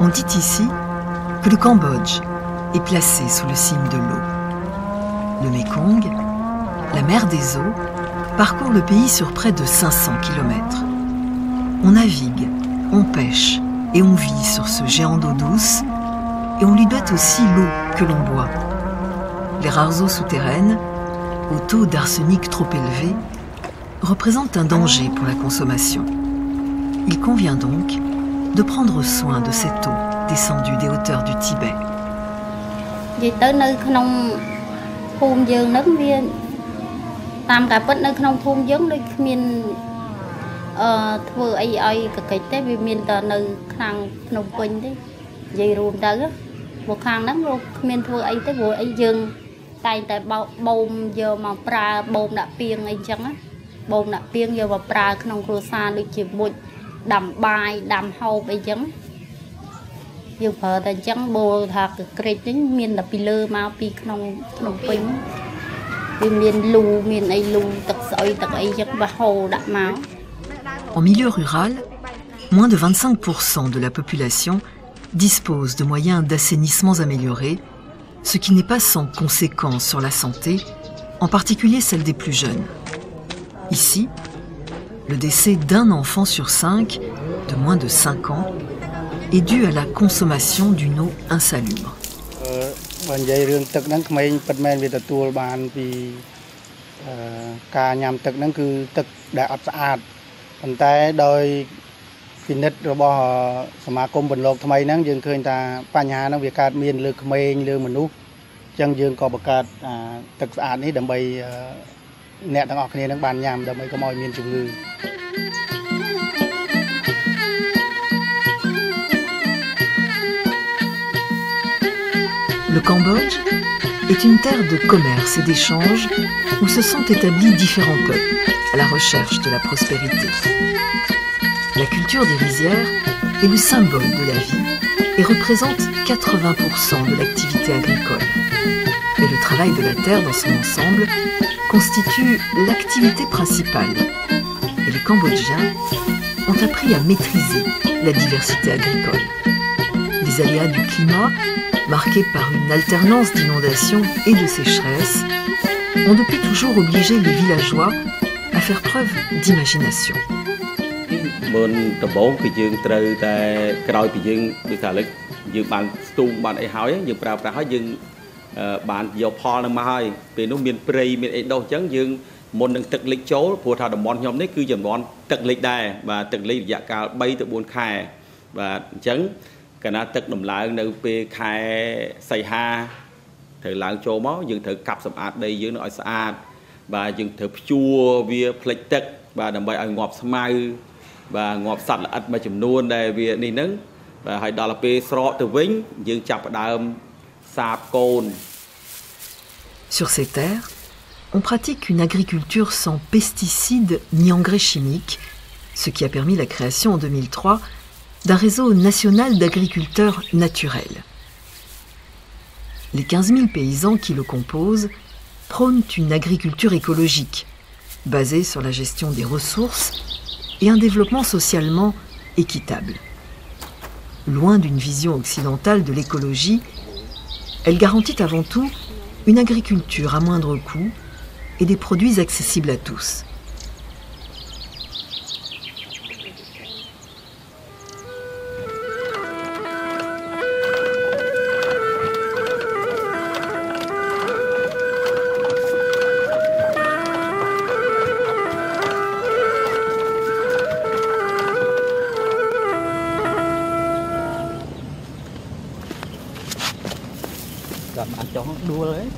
On dit ici que le Cambodge est placé sous le signe de l'eau. Le Mékong, la mer des eaux, parcourt le pays sur près de 500 km. On navigue, on pêche et on vit sur ce géant d'eau douce et on lui doit aussi l'eau que l'on boit. Les rares eaux souterraines, au taux d'arsenic trop élevé, représentent un danger pour la consommation. Il convient donc de prendre soin de cette eau descendue des hauteurs du Tibet. En milieu rural, moins de 25% de la population dispose de moyens d'assainissement améliorés, ce qui n'est pas sans conséquences sur la santé, en particulier celle des plus jeunes. Ici, le décès d'un enfant sur 5 de moins de 5 ans est dû à la consommation d'une eau insalubre. Le Cambodge est une terre de commerce et d'échange où se sont établis différents peuples à la recherche de la prospérité. La culture des rizières est le symbole de la vie et représente 80% de l'activité agricole. Mais le travail de la terre dans son ensemble constitue l'activité principale. Et les Cambodgiens ont appris à maîtriser la diversité agricole. Les aléas du climat, marqués par une alternance d'inondations et de sécheresses, ont depuis toujours obligé les villageois à faire preuve d'imagination. Sur ces terres, on pratique une agriculture sans pesticides ni engrais chimiques, ce qui a permis la création en 2003 d'un réseau national d'agriculteurs naturels. Les 15 000 paysans qui le composent prônent une agriculture écologique, basée sur la gestion des ressources et un développement socialement équitable. Loin d'une vision occidentale de l'écologie, elle garantit avant tout une agriculture à moindre coût et des produits accessibles à tous.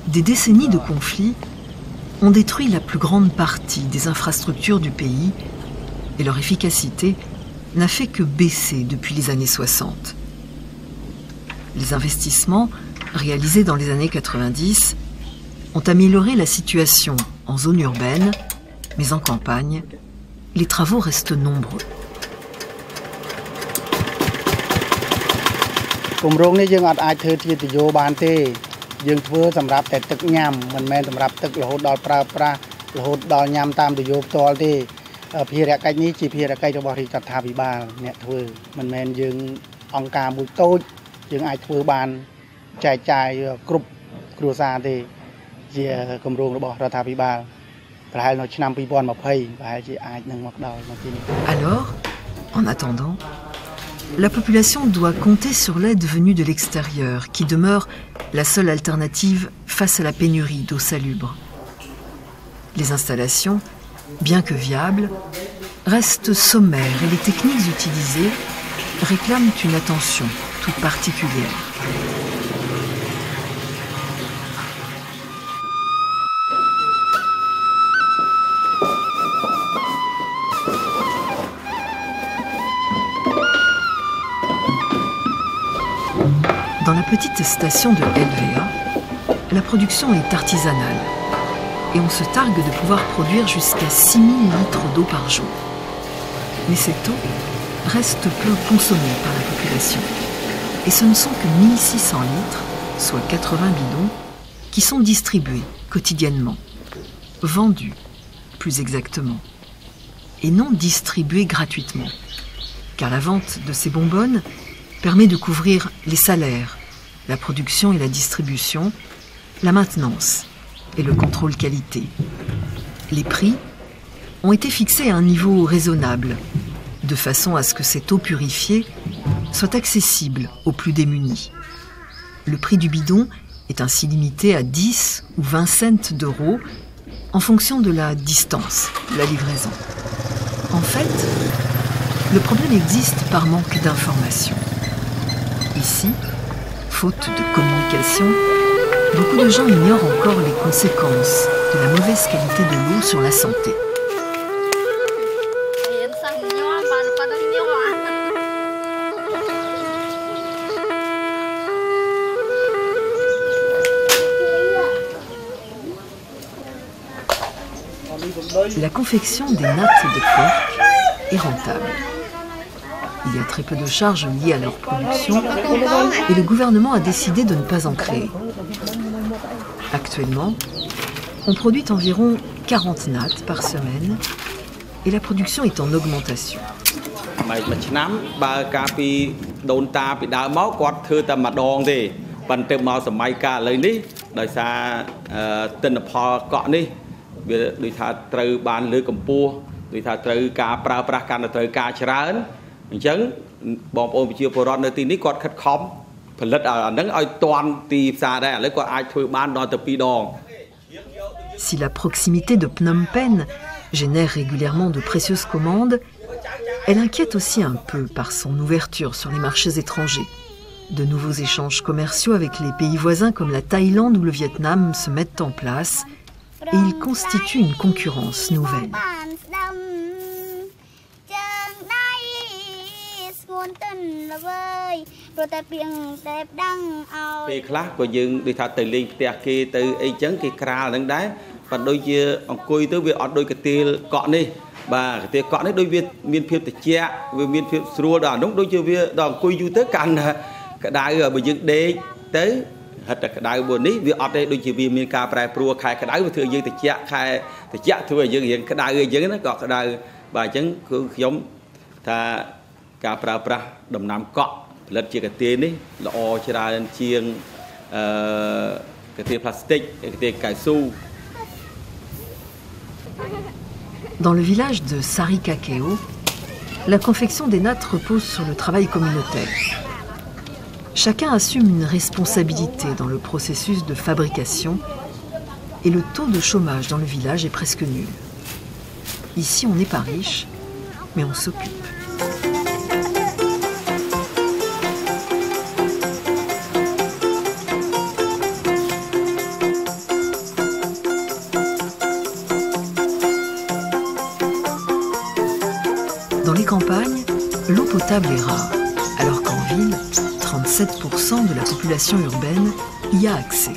Des décennies de conflits ont détruit la plus grande partie des infrastructures du pays et leur efficacité n'a fait que baisser depuis les années 60. Les investissements réalisés dans les années 90 ont amélioré la situation en zone urbaine, mais en campagne, les travaux restent nombreux. Chúng tôi sắm ráp tết tức nhám, mình men sắm ráp tức là hốt đào là hốt đào nhám tam từ vô to thì phía ra cái ní chỉ phía ra cái cho bảo thì chặt thà bị ba nè thôi mình men dương អង្គការមួយតូចយើងអាចធ្វើបានចែកចាយគ្រប់គ្រួសារទេជាគម្រោងរបស់រដ្ឋាភិបាលប្រហែលនៅឆ្នាំ2020ប្រហែលជាអាចនឹងមកដល់នៅទីនេះ Alors, en attendant, la population doit compter sur l'aide venue de l'extérieur, qui demeure la seule alternative face à la pénurie d'eau salubre. Les installations, bien que viables, restent sommaires et les techniques utilisées réclament une attention toute particulière. Dans la petite station de LVA, la production est artisanale et on se targue de pouvoir produire jusqu'à 6000 litres d'eau par jour. Mais cette eau reste peu consommée par la population. Et ce ne sont que 1600 litres, soit 80 bidons, qui sont distribués quotidiennement, vendus plus exactement, et non distribués gratuitement, car la vente de ces bonbonnes permet de couvrir les salaires, la production et la distribution, la maintenance et le contrôle qualité. Les prix ont été fixés à un niveau raisonnable, de façon à ce que cette eau purifiée soit accessible aux plus démunis. Le prix du bidon est ainsi limité à 10 ou 20 cents d'euros en fonction de la distance de la livraison. En fait, le problème existe par manque d'information. Ici, faute de communication, beaucoup de gens ignorent encore les conséquences de la mauvaise qualité de l'eau sur la santé. La confection des nattes de porc est rentable. Il y a très peu de charges liées à leur production et le gouvernement a décidé de ne pas en créer. Actuellement, on produit environ 40 nattes par semaine et la production est en augmentation. Si la proximité de Phnom Penh génère régulièrement de précieuses commandes, elle inquiète aussi un peu par son ouverture sur les marchés étrangers. De nouveaux échanges commerciaux avec les pays voisins comme la Thaïlande ou le Vietnam se mettent en place et ils constituent une concurrence nouvelle. Dans le village de Sarikakeo, la confection des nattes repose sur le travail communautaire. Chacun assume une responsabilité dans le processus de fabrication et le taux de chômage dans le village est presque nul. Ici, on n'est pas riche, mais on s'occupe. Dans les campagnes, l'eau potable est rare, alors qu'en ville, 37% de la population urbaine y a accès.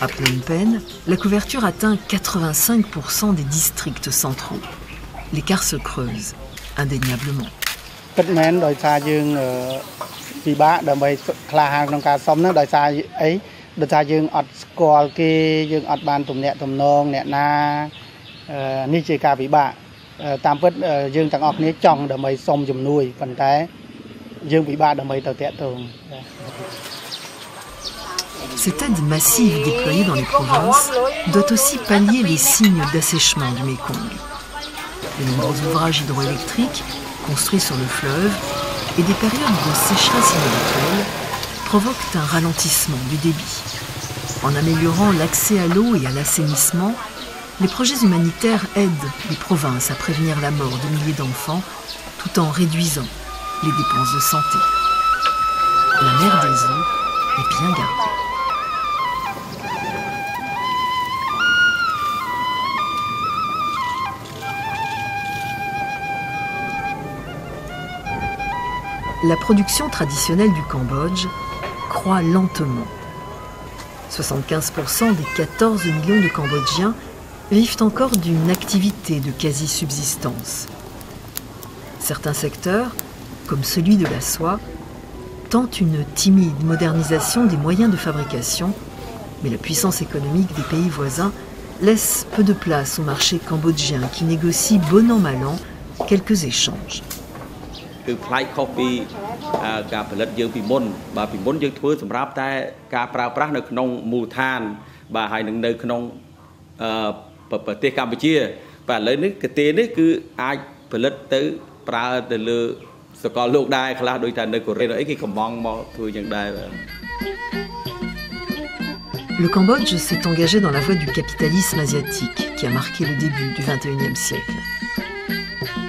À Phnom Penh, la couverture atteint 85% des districts centraux. L'écart se creuse, indéniablement. យើងពិបាកដើម្បីទៅតាក់ទង Cette aide massive déployée dans les provinces doit aussi pallier les signes d'assèchement du Mékong. Les nombreux ouvrages hydroélectriques construits sur le fleuve et des périodes de sécheresse inhabituelle provoquent un ralentissement du débit. En améliorant l'accès à l'eau et à l'assainissement, les projets humanitaires aident les provinces à prévenir la mort de milliers d'enfants tout en réduisant les dépenses de santé. La mer des eaux est bien gardée. La production traditionnelle du Cambodge croît lentement. 75% des 14 millions de Cambodgiens vivent encore d'une activité de quasi-subsistance. Certains secteurs, comme celui de la soie, tentent une timide modernisation des moyens de fabrication, mais la puissance économique des pays voisins laisse peu de place au marché cambodgien qui négocie bon an mal an quelques échanges. គឺផ្លៃខុសពីការផលិតយើងពីមុនបាទពីមុនយើងធ្វើសម្រាប់តែការប្រើប្រាស់នៅក្នុងមូលដ្ឋានបាទហើយនឹងនៅក្នុងប្រទេសកម្ពុជាបាទឥឡូវនេះកាទេនេះគឺអាចផលិតទៅប្រើទៅលើសកលលោកដែរខ្លះដូចតែនៅកូរ៉េអីគេកំងមកធ្វើយ៉ាងដែរ Le Cambodge s'est engagé dans la voie du capitalisme asiatique qui a marqué le début du XXIe siècle.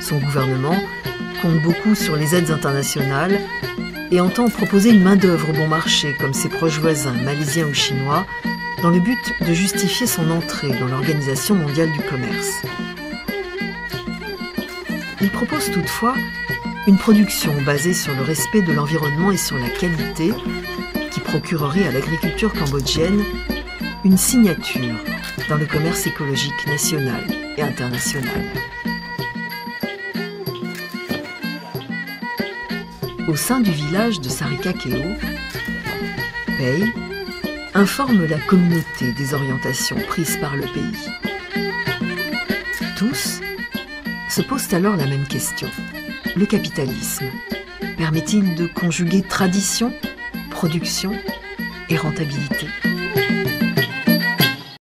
Son gouvernement compte beaucoup sur les aides internationales et entend proposer une main-d'œuvre bon marché comme ses proches voisins malaisiens ou chinois dans le but de justifier son entrée dans l'Organisation mondiale du commerce. Il propose toutefois une production basée sur le respect de l'environnement et sur la qualité qui procurerait à l'agriculture cambodgienne une signature dans le commerce écologique national et international. Au sein du village de Sarikakeo, Pei informe la communauté des orientations prises par le pays. Tous se posent alors la même question. Le capitalisme permet-il de conjuguer tradition, production et rentabilité ?